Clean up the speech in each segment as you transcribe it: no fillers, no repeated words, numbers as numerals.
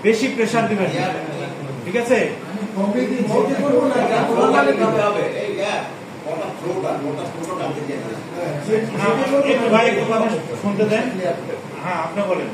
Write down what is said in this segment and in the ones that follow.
বেশি প্রেসার দিবেন, ঠিক আছে? ভাই একটু কথা শুনতে দেন। হ্যাঁ, আপনি বলেন।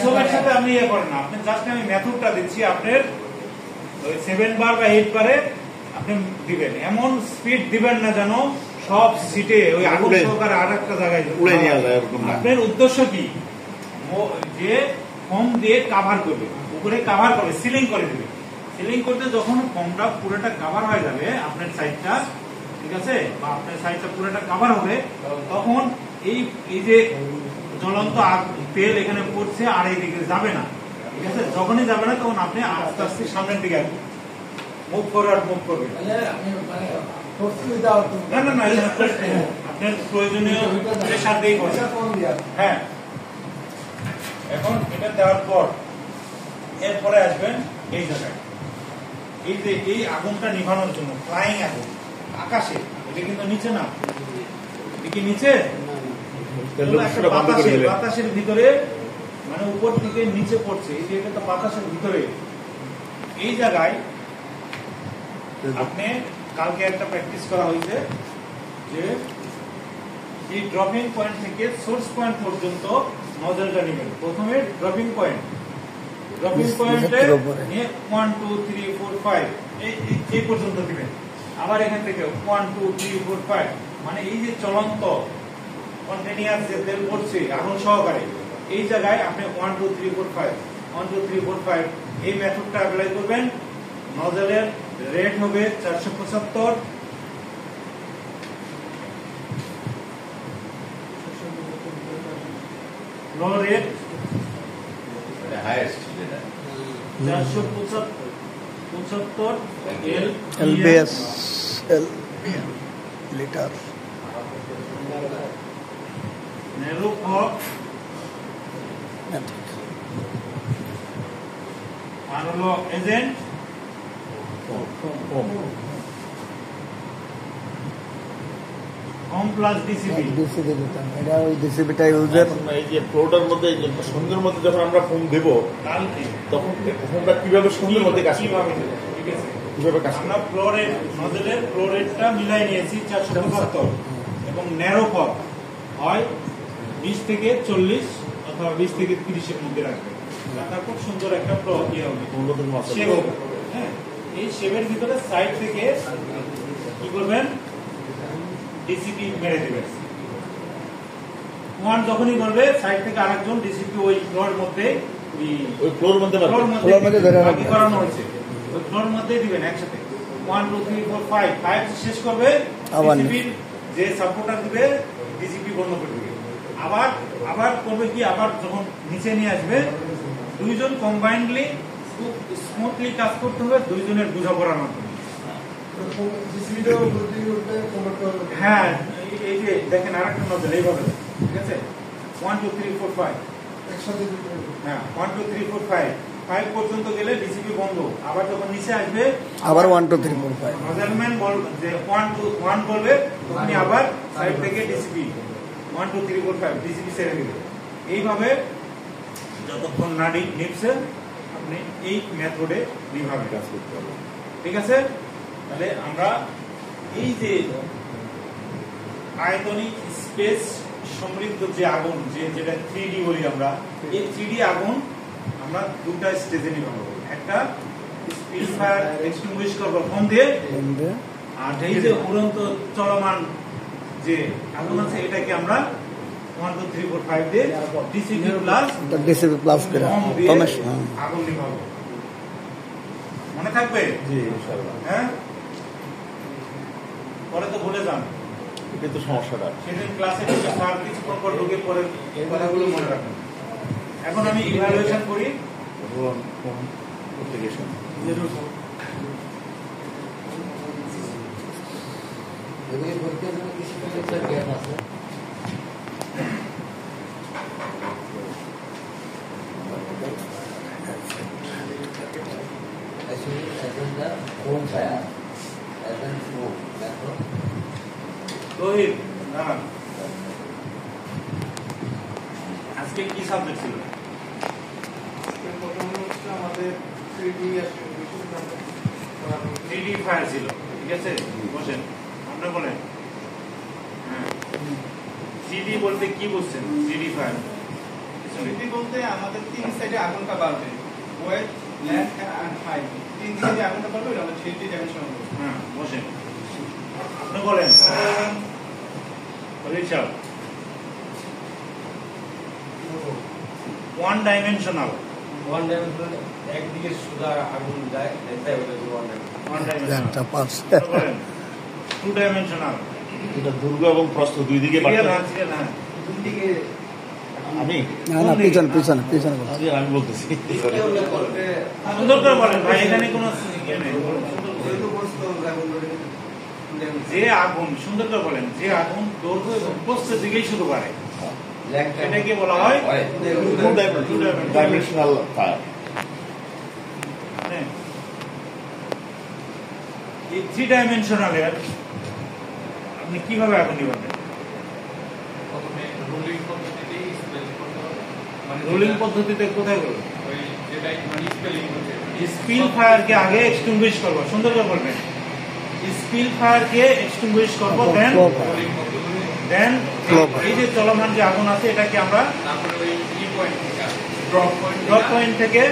সবার সাথে আপনি ইয়ে করেন না, আপনি জাস্ট আমি মেথডটা দিচ্ছি, আপনার 7 বার বা 8 বারে আপনি দিবেন। এমন স্পিড দিবেন না যেন সব সিটে ওই আগুন সহকারে আর একটা জায়গায় উড়ে নিয়ে যায়। আপনার উদ্দেশ্য কি? যে ফোম দিয়ে কাভার করবে, উপরে কাভার করবে, সিলিং করে দেবে। সিলিং করতে যখন ফোমটা পুরোটা কাভার হয়ে যাবে আপনার সাইডটা, ঠিক আছে, বা আপনার সাইডটা পুরোটা কাভার হবে, তখন এই যে জ্বলন্ত তেল এখানে পড়ছে আর এইদিকে যাবে না, ঠিক আছে? যখনই যাবে না তখন আপনি আস্তে আস্তে সামনের দিকে মুভ ফরওয়ার্ড মুভ করবেন। না না না, আপনার প্রয়োজনীয় প্রেসার দিয়ে করবেন। হ্যাঁ, এখন এটা দেওয়ার পর এরপরে আসবেন এই জায়গায়, এই যে এই আগুনটা নিভানোর জন্য ফ্লাইং আগুন আকাশে, এটা কিন্তু নিচে না, এটা কি নিচে? বাতাসের ভিতরে, মানে উপর থেকে নিচে পড়ছে, এই যে এটা তো বাতাসের ভিতরে। এই জায়গায় আপনি কালকে একটা প্র্যাকটিস করা হয়েছে যে এই ড্রপিং পয়েন্ট থেকে সোর্স পয়েন্ট পর্যন্ত নজলটা নেবেন। প্রথমে ড্রপিং পয়েন্টে নিয়ে 1 2 3 4 5 এই পর্যন্ত দিবেন। আবার এখান থেকে 1 2 3 4 5, মানে এই যে চলন্ত কন্টিনিউয়াস যে তেল পড়ছে আগুন সহকারে, এই জায়গায় আপনি 1 2 3 4 5 1 2 3 4 5 এই মেথডটা অ্যাপ্লাই করবেন। নজলের রেট হবে 475, low rate highest 475 LBS litre. Narrow fog আর হলো এজেন্ট কম প্লাস ডিসিবি। এটা ওই ডিসিবিটা ইউজার। এই যে ফ্লোটার মধ্যে সঙ্গের মধ্যে যখন আমরা ফোম দেব তখন ফোমটা কিভাবে সঙ্গের মধ্যে কাজ করবে, ঠিক আছে? আমরা ফ্লোরেট নজলের ফ্লোরেটটা মিলাই নিয়েছি 475 এবং ন্যারো ফক হয় 20 থেকে 40 অথবা 20 থেকে 30 এর মধ্যে রাখবে। রাখা খুব সুন্দর একটা শেপ হবে। হ্যাঁ, এই শেপের ভিতরে সাইড থেকে কি করবেন, ডিসিপি মেরে দেবেন। ওয়ান যখনই করবে সাইড থেকে আরেকজন ডিসিপি ওই ফ্লোর মধ্যে করানো হয়েছে, ওই ফ্লোর মধ্যে দিবেন একসাথে। 1 2 3 4 5 5 শেষ করবে, ডিসিপি যে সাপোর্টার দিবে ডিসিপি বন্ধ করে দিবে। আবার করবে কি, আবার যখন নিচে নিয়ে আসবে দুইজন কম্বাইন্ডলি খুব স্মুথলি কাজ করতে হবে, দুইজনের বোঝাপড়ার মাধ্যমে। হ্যাঁ, এই যে দেখেন আরেকটা নজল এইভাবে, ঠিক আছে? 1 2 3 4 5 হ্যাঁ 1 2 3 4 5 5 পর্যন্ত গেলে ডিসিপি বন্ধ। আবার যখন নিচে আসবে আবার 1 2 3 4 5 নজলম্যান যে 1 2 1 বলবে, তখনই আবার সাইড থেকে ডিসিপি 1 2 3 4 5 ডিসিপি ছেড়ে দিবে। এইভাবে যতক্ষণ নাড়ি নিপছে আপনি এই মেথডে নিভাবে কাজ করতে হবে, ঠিক আছে? তাহলে আমরা এই যে আয়তনিক স্পেস সমৃদ্ধ যে আগুন, যেটা 3D বলি আমরা, এই 3D আগুন আমরা দুটা স্টেজে নিভাবো। একটা স্পিড ফায়ার এক্সটিংগুইশ করবো ফোম দিয়ে, আর এই যে উড়ন্ত চলমান যে আগুন আছে এটাকে আমরা 1 2 3 4 5 দিয়ে ডিসিপি প্লাস করে আগুন নিভাবো। মনে থাকবে? হ্যাঁ, পরে তো ভুলে যান, এটা তো সমস্যাটা। সেদিন ক্লাসে স্যার কিছুক্ষণ পর ঢুকে পরে এই কথাগুলো মনে রাখবেন। এখন আমি ইভ্যালুয়েশন করি। রোহিত দাঁড়ান। আজকে কি সাবজেক্ট ছিল? আমাদের 3D 3D ফায়ার ছিল, ঠিক আছে? বসেন, আপনি বলেন। হ্যাঁ, 3D বলতে কি বুঝছেন? 3D ফায়ার 3D বলতে আমাদের তিন সাইডে আগুনটা বাড়বে, ওয়েট, ল্যান্ড এন্ড হাইট। তিন দিকে আগুনটা বাড়বে, এটা আমরা 3D ডাইমেনশন বলবো। হ্যাঁ, বসেন, আপনি বলেন। Richard, one dimensional. One dimensional একদিকে সোজা আগুন যায়, তাই ওটা ওয়ান ডাইমেনশনাল। One dimensional. একটা পাস বলেন টু ডাইমেনশনাল। এটা দুর্গ এবং প্রস্থ দুই দিকে বাড়তে দুই দিকে আমি না পিছনে পিছনে পিছনে বলছি। আমি বলতেছি সুন্দর করে বলেন ভাই, এখানে কোনো ইয়ে নেই। যে আগুন, সুন্দর করে বলেন, যে আগুন দৈর্ঘ্য এবং প্রস্থের দিকেই শুধু বাড়ে, এটাকে বলা হয় ডাইমেনশনাল ফায়ার। এই থ্রি ডাইমেনশনালের আপনি কিভাবে আগুন নিভাবেন? প্রথমে রোলিং পদ্ধতিতে স্পেল করতে হবে, মানে রোলিং পদ্ধতিতে কোথায় করবেন? ওই যেটা মানে স্পেলিং হচ্ছে স্পিল ফায়ারকে আগে এক্সটিংগুইশ করবো, সুন্দর করে বলবেন। স্পিল ফায়ারকে এক্সটিংগুইশ করবো, দেন রোলিং পদ্ধতিতে, দেন এই যে চলমান যে আগুন আছে এটাকে আমরা তারপরে ওই ই পয়েন্ট থেকে ড্রপ পয়েন্ট থেকে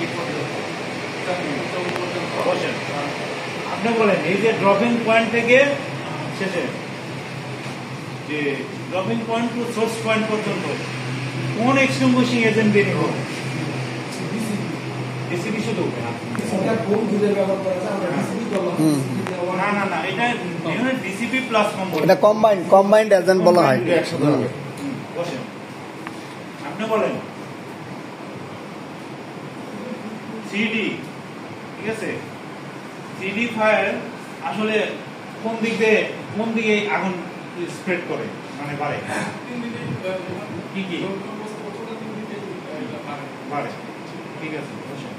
ই পর্যন্ত বসেন। আপনি বলেন এই যে ড্রপিং পয়েন্ট থেকে শেষে যে dropping point to source point পর্যন্ত কোন এক্সটিংগুইশিং এজেন্ট দিয়ে নিব? ডিসিবি শুধু? না না না, এটা ডিসিবি প্লাস কম্বো। এটা কম্বাইন্ড এজেন্ট বলা হয়। একসাথে হবে। বসেন, আপনি বলেন 3D, ঠিক আছে? 3D ফায়ার আসলে কোন দিকে আগুন স্প্রেড করে, মানে বাড়ে? কি কি বাড়ে? ঠিক আছে, বসেন।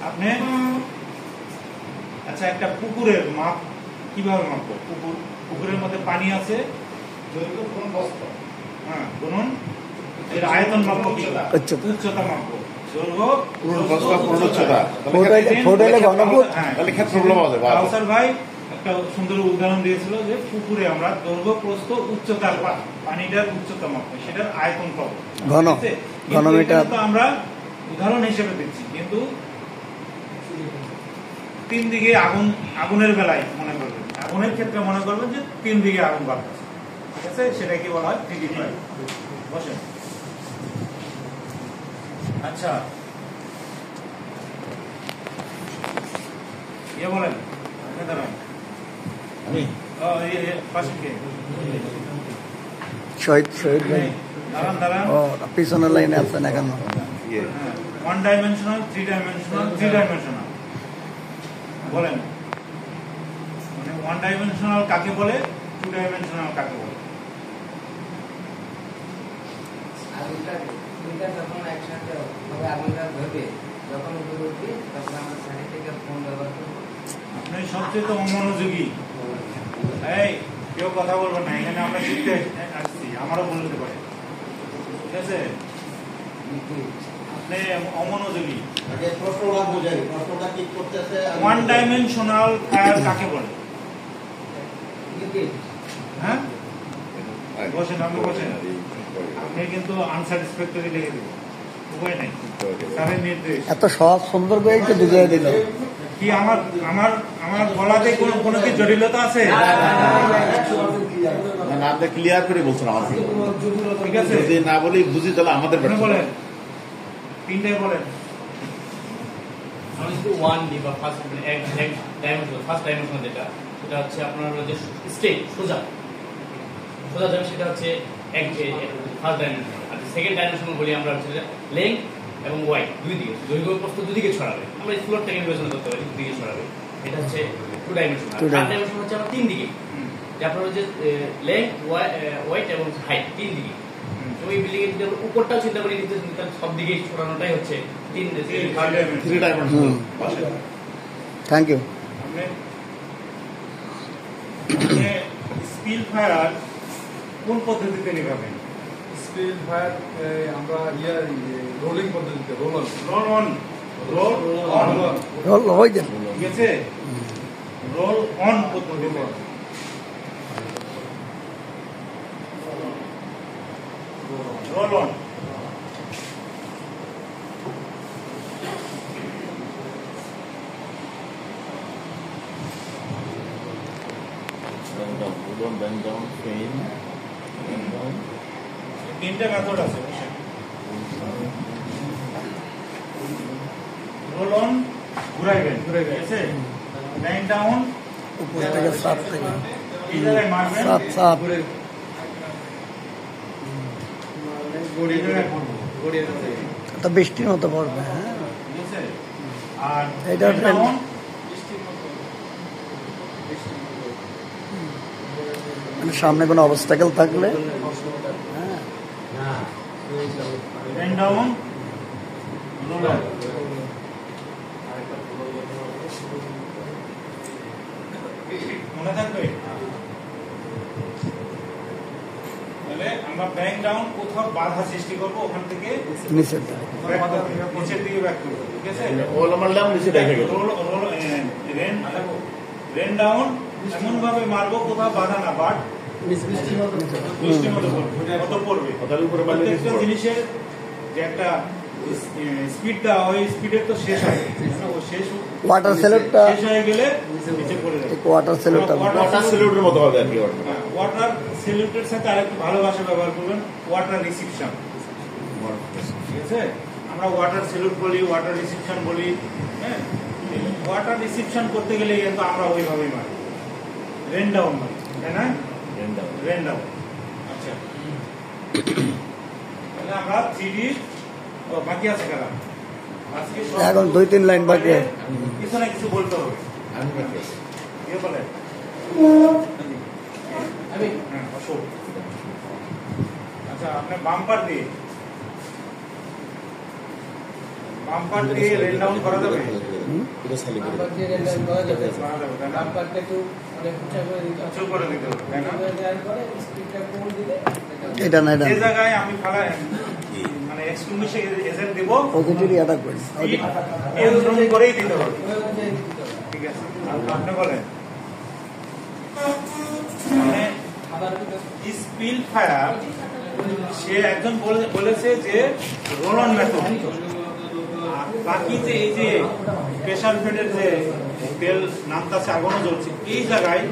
আপনি আচ্ছা, একটা পুকুরের মাপ কিভাবে মাপবো? পুকুরের মধ্যে পানি আছে, হ্যাঁ, গুণন এর আয়তন মাপবো, কি উচ্চতা মাপবো, দৈর্ঘ্য, তাহলে ক্ষেত্রফল পাওয়া যাবে। কাউসার ভাই একটা সুন্দর উদাহরণ দিয়েছিল যে পুকুরে আমরা দৈর্ঘ্য, প্রস্থ, উচ্চতার পানিটার উচ্চতা মাপবো, সেটার আয়তন পাবো। ঘনমিটার তো আমরা উদাহরণ হিসেবে দিচ্ছি, কিন্তু তিন দিকে আগুনের বেলায় মনে করবেন, আগুনের ক্ষেত্রে মনে করবেন যে তিন দিকে আগুন বাড়তেছে, ঠিক আছে? সেটা কি বলা হয়? 3D fire. বসেন। আচ্ছা, বলেন, আপনি দাঁড়ান। আমি পাশে কে? শহীদ ভাই দাঁড়ান। ও পিছনের লাইনে আছেন এখন। ওয়ান ডাইমেনশনাল, থ্রি ডাইমেনশনাল বলেন। মানে ওয়ান ডাইমেনশনাল কাকে বলে, টু ডাইমেনশনাল কাকে বলে? আগুনটা যখন একসাথে হবে, আগুনটা ধরবে, যখন উঠবে তখন আমরা সাইড থেকে ফোন ব্যবহার করবো। আপনি সবচেয়ে তো অমনোযোগী। এই কেউ কথা বলবেন না, এখানে আমরা শিখতে আসছি, আমারও বলতে পারে, ঠিক আছে? আপনি অমনোযোগী। ওয়ান ডাইমেনশনাল ফায়ার কাকে বলে? হ্যাঁ, বসেন, আপনি বসেন। আপনি কিন্তু আনস্যাটিসফ্যাক্টরি লিখে দেবেন, উপায় নাই, স্যারের নির্দেশ। এত সহজ সুন্দর করে একটু বুঝিয়ে দিল। কি আমার আমার আমার বলাতে কোনো কি জটিলতা আছে? না, আপনি ক্লিয়ার করে বলছেন আমাকে। ঠিক আছে, যদি না বলি বুঝি তাহলে আমাদের আপনি বলেন, তিনটাই বলেন। আমরা যদি 1D বা ফার্স্ট ডাইমেনশনাল যেটা হচ্ছে আপনার যে স্টেট সোজা যাবে, সেটা হচ্ছে ফার্স্ট ডাইমেনশনাল। আর সেকেন্ড ডাইমেনশনাল বলি আমরা হচ্ছে লেংথ এবং ওয়াইড, দুই দিকে, দৈর্ঘ্য প্রস্থ দুদিকে ছড়াবে। আমরা ফ্লোরটাকে বিবেচনা করতে পারি, দুদিকে ছড়াবে, এটা হচ্ছে টু ডাইমেনশনাল। থার্ড ডাইমেনশনাল হচ্ছে আমরা তিন দিকে, যে আপনার হচ্ছে লেংথ, ওয়াইড এবং হাইট, তিন দিকে। ওই বিল্ডিং এর যদি আমরা উপরটাও চিন্তা করি, তাহলে সব দিকে ছড়ানোটাই হচ্ছে three dimensional. Thank you. Spill fire কোন পদ্ধতিতে নিভাবেন? স্পিড ফায়ার আমরা রোলিং পদ্ধতিতে roll on roll on, roll on, roll হয়ে যাবে। ঠিক আছে, রোল অন পদ্ধতিতে। Roll on. bend down, fan, bend down. তিনটা মেথড আছে। রোল অন ঘুরাইবেন, ঠিক আছে, ব্যাং ডাউন উপর থেকে সাত থেকে এই জায়গায় মারবেন, সাত সাত এই জায়গায় করবো, তো বৃষ্টির মতো পড়বে। হ্যাঁ, ঠিক আছে। আর এটা ব্যাং ডাউন মানে সামনে কোনো অবস্টাকেল থাকলে ব্যাং ডাউন রোল অন। মনে থাকবে? তাহলে আমরা ব্যাং ডাউন কোথাও বাধা সৃষ্টি করবো, ওখান থেকে নিচের দিকে। back করবো, নিচের দিকে ব্যাক করবো, ঠিক আছে। ওলা মারলাম নিচে দেখে গেল। রেন ডাউন এমন ভাবে মারবো কোথাও বাধা না, বাট বৃষ্টির মতো পড়বে। ওটার উপরে মারলে নিচে প্রত্যেকটা পড়বে। জিনিসের যে একটা স্পিড দেওয়া হয়, স্পিডের তো শেষ হয়, ও শেষ ওয়াটার সেলুটটা শেষ হয়ে গেলে নিচে পড়ে যাবে। ওয়াটার সেলুটটা ওয়াটার সেলুটের মতো হবে আর কি ওটা। ওয়াটার সেলুটের সাথে আরেকটু ভালো ভাষা ব্যবহার করবেন, ওয়াটার রিসিপশন, ঠিক আছে। আমরা ওয়াটার সেলুট বলি, ওয়াটার রিসিপশন বলি। হ্যাঁ, ওয়াটার রিসিপশন করতে গেলে কিন্তু আমরা ওইভাবেই মারি, রেন ডাউন মারি, তাই না? Bend down. রেন ডাউন। আচ্ছা, তাহলে আমরা 3D বাকি আছে কারা আজকে সব- এখন 2-3 লাইন বাকি। কিছু না কিছু বলতে হবে। আমি বাকি। কে বলে? আমি হ্যাঁ, অশোক। আচ্ছা, আপনি বাম্পার দিয়ে রেন ডাউন করা যাবে? এটা খালি করে নাম্বার দিয়ে রেন্ডার করা যাবে। করা যাবে, তাই না? নাম্বারটা একটু অনেক উঁচা করে দিতে হবে। উঁচু করে দিতে হবে, তাই না? দেওয়ার পরে স্পিডটা কম দিলে এটা না এটা যে জায়গায় আমি মানে এক্সক্লুসিভ এজেন্ট দিব, পজিটিভলি অ্যাটাক করি। এরকম করেই দিতে হবে, ওই অনুযায়ী দিতে হবে। ঠিক আছে। আপনি বলেন, মানে আবার একটু স্পিল ফায়ার, সে একজন বলেছে যে রোল অন মেথড। বাকি যে এই যে প্রেসার ফেডের যে তেল নামতাছে, আগুনও জ্বলছে, এই জায়গায়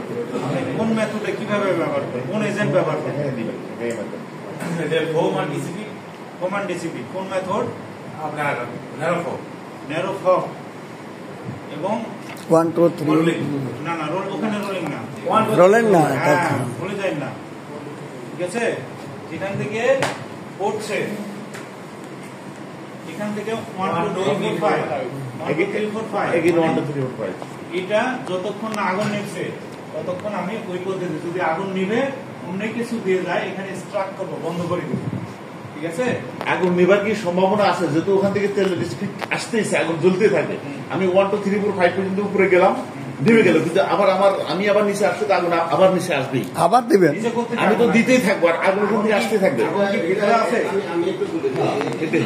আপনি কোন মেথডে কিভাবে ব্যবহার করবেন, কোন এজেন্ট ব্যবহার করবেন? হোম আর ডিসিপি কোন মেথড? ন্যারো ফগ এবং 1 2 3 না রোল, ওখানে রোলিং না, রোলেন না, হ্যাঁ, ভুলে যাই না, ঠিক আছে। এখান থেকে পড়ছে, এখান থেকে 1 2 3 4 5 এগিয়ে 1 2 3 4 5 এটা যতক্ষণ না আগুন নিভছে ততক্ষণ আমি ওই পদ্ধতি, যদি আগুন নিভে অন্য কিছু দিয়ে যায়, এখানে স্ট্রাক করবো, বন্ধ করে দিব, ঠিক আছে। আগুন নিবার কি সম্ভাবনা আছে? যেহেতু ওখান থেকে তেল স্পিড আসতেইছে, আগুন জ্বলতে থাকে। আমি 1 2 3 4 5 পর্যন্ত উপরে গেলাম, নিভে গেল, কিন্তু আমি আবার নিচে আসতে তো আগুন আবার নিচে আসবেই। আবার দিবেন। নিচে করতে আমি তো চান না। দিতেই থাকবো, আর আগুন ওখান থেকে আসতে থাকবে। আগুন কি ভিতরে আছে? আমি একটু বলে দিই। এটাই।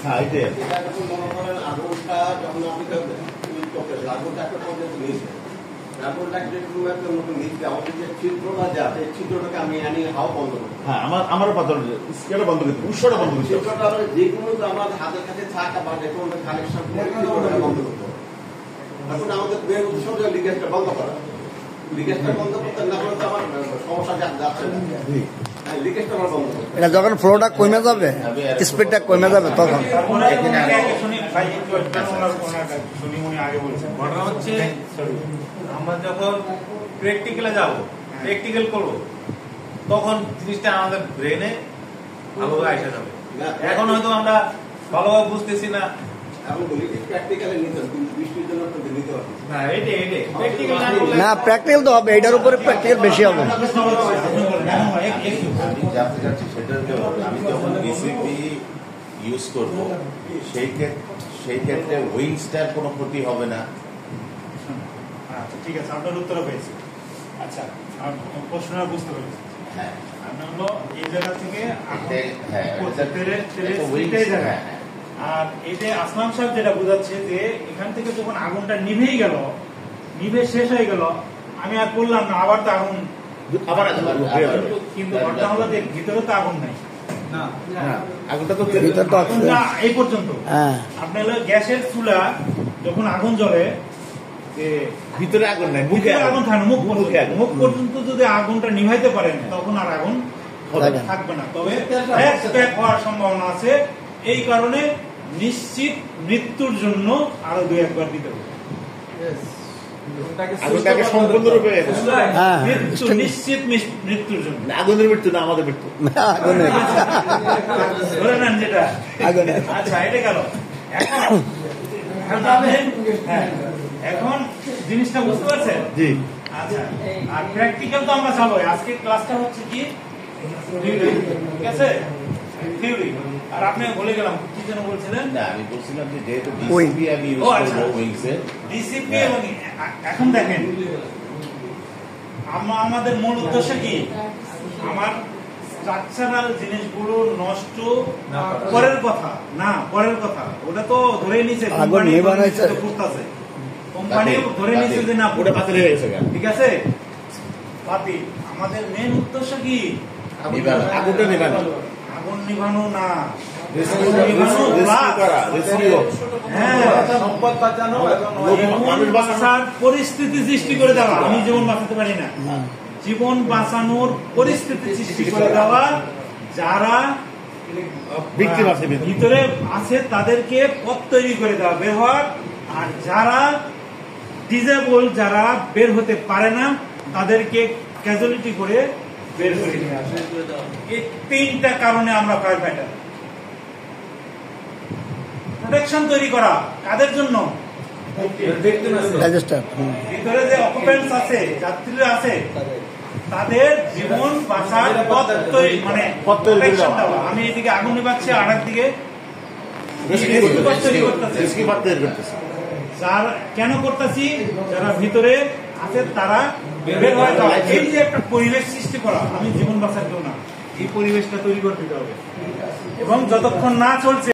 হ্যাঁ, এটাই। এটা যখন মনে করেন আগুনটা যখন আপনি আগুনটা একটা পর্যন্ত নিয়েছেন, আগুনটাকে যেরকম একটা মতো নিচ্ছে, আমাদের যে ছিদ্রটা যে আছে, এই ছিদ্রটাকে আমি আনি হাওয়া বন্ধ করবো। হ্যাঁ, আমারও পাথর স্কেলটা বন্ধ করতে, উৎসটা বন্ধ করতে হবে। ছিদ্রটা আমরা যে কোনো আমার হাতের কাছে থাকা বা যে কোনো কানেকশন করে ছিদ্রটাকে বন্ধ করতে হবে। এখন আমাদের মেন উৎস যে লিকেজটা বন্ধ করা, লিকেজটা বন্ধ করতে না হলে তো আমার সমস্যা যাচ্ছে না। হ্যাঁ, লিকেজটা আমার বন্ধ করতে হবে। এটা যখন ফ্লোটা কমে যাবে, স্পিডটা কমে যাবে তখন তারপরে শুনি ভাই, একটু শুনি, উনি আগে বলছেন। ঘটনা হচ্ছে আমরা যখন প্র্যাকটিক্যালে যাব, প্র্যাকটিক্যাল করব, তখন জিনিসটা আমাদের ব্রেনে ভালোভাবে আসে যাবে। এখন হয়তো আমরা ভালোভাবে বুঝতেছি না। আমি বলি যে প্র্যাকটিক্যালি নিতে হবে, কিন্তু বৃষ্টির জন্য তো নিতে পারবি না। না, এটাই প্র্যাকটিক্যাল না করলে না, প্র্যাকটিক্যাল তো হবে, এটার উপরে প্র্যাকটিক্যাল বেশি হবে। আমি জানতে চাচ্ছি সেটা হলো, আমি যখন ডিসিপি ইউজ করবো সেই ক্ষেত্রে উইংসটার কোনো ক্ষতি হবে না। আচ্ছা, ঠিক আছে, আপনার উত্তর পেয়েছি। আচ্ছা, প্রশ্নটা বুঝতে পেরেছি। হ্যাঁ, আপনার হলো এই জায়গা থেকে হ্যাঁ, জায়গা। আর এতে আসলাম সাহেব যেটা বোঝাচ্ছে যে এখান থেকে যখন আগুনটা নিভেই গেল, নিভে শেষ হয়ে গেল, আমি আর করলাম না, আবার তো আগুন আবার কিন্তু ঘটনা হলো যে ভিতরে তো আগুন নাই, আগুনটা তো ভিতর তো আছে। আগুনটা এই পর্যন্ত। হ্যাঁ আপনার হলো গ্যাসের চুলা যখন আগুন জ্বলে, যে ভিতরে আগুন নাই, মুখে ভিতরে আগুন থাকে না, মুখ পর্যন্ত। মুখে আগুন। মুখ পর্যন্ত যদি আগুনটা নিভাইতে পারেন তখন আর আগুন থাকে না। থাকবে না, তবে ব্যাক হওয়ার সম্ভাবনা আছে। এই কারণে নিশ্চিত মৃত্যুর জন্য আরো 2-1 দিতে হবে। আগুনটাকে সম্পূর্ণরূপে হ্যাঁ মৃত্যু নিশ্চিত মৃত্যুর জন্য। আগুনের মৃত্যু না, আমাদের মৃত্যু। আগুনের ধরে নেন যেটা। আগুনের আচ্ছা, এটা গেল। এখন জিনিসটা বুঝতে পারছেন? জি। আচ্ছা, আর প্র্যাকটিক্যাল তো আমরা যাবো। আজকে ক্লাসটা হচ্ছে কি থিওরি, ঠিক আছে? থিওরি। আর আপনি বলে গেলাম কি যেন বলছিলেন? না, আমি বলছিলাম যে যেহেতু Wing. ডিসিপি আমি ইউজ ও, আচ্ছা। করব উইংসে, ডিসিপি এবং এখন দেখেন আমাদের মূল উদ্দেশ্য কি? আমার স্ট্রাকচারাল জিনিসগুলো নষ্ট পরের কথা না, পরের কথা ওটা তো ধরে নিছে আগুন কোম্পানি, নিবানাইছে। করতেছে কোম্পানি ধরে নিছে যে না ওটা বাতিল হয়ে গেছে। ঠিক আছে, বাতিল। আমাদের মেন উদ্দেশ্য কি? আগুনটা নিবানো, আগুন নিভানো না, সম্পদ বাঁচানো এবং মানুষ বাঁচানো। পরিস্থিতি সৃষ্টি করে দেওয়া। আমি জীবন বাঁচাতে পারি না, জীবন বাঁচানোর পরিস্থিতি সৃষ্টি করে দেওয়া। যারা ভিকটিম আছে ভিতরে আছে তাদেরকে পথ তৈরি করে দেওয়া, বের হওয়ার। আর যারা ডিজেবল, যারা বের হতে পারে না, তাদেরকে ক্যাজুয়ালিটি করে বের করে নিয়ে আসে। এই 3টা কারণে আমরা ফায়ার ফাইটার। প্রোটেকশন তৈরি করা কাদের জন্য? রেজিস্টার ভিতরে যে অকুপেন্টস আছে, যাত্রীরা আছে, তাদের জীবন বাঁচার পথ তৈরি, মানে পথ তৈরি করে protection দেওয়া। দেওয়া। আমি এদিকে আগুন নিভাচ্ছি, আর একদিকে তৈরি করতেছে। যারা কেন করতেছি? যারা ভিতরে আছে তারা বের হয়ে যাওয়া। এই যে একটা পরিবেশ সৃষ্টি করা, আমি জীবন বাঁচার জন্য এই পরিবেশটা তৈরি করে দিতে হবে। এবং যতক্ষণ না চলছে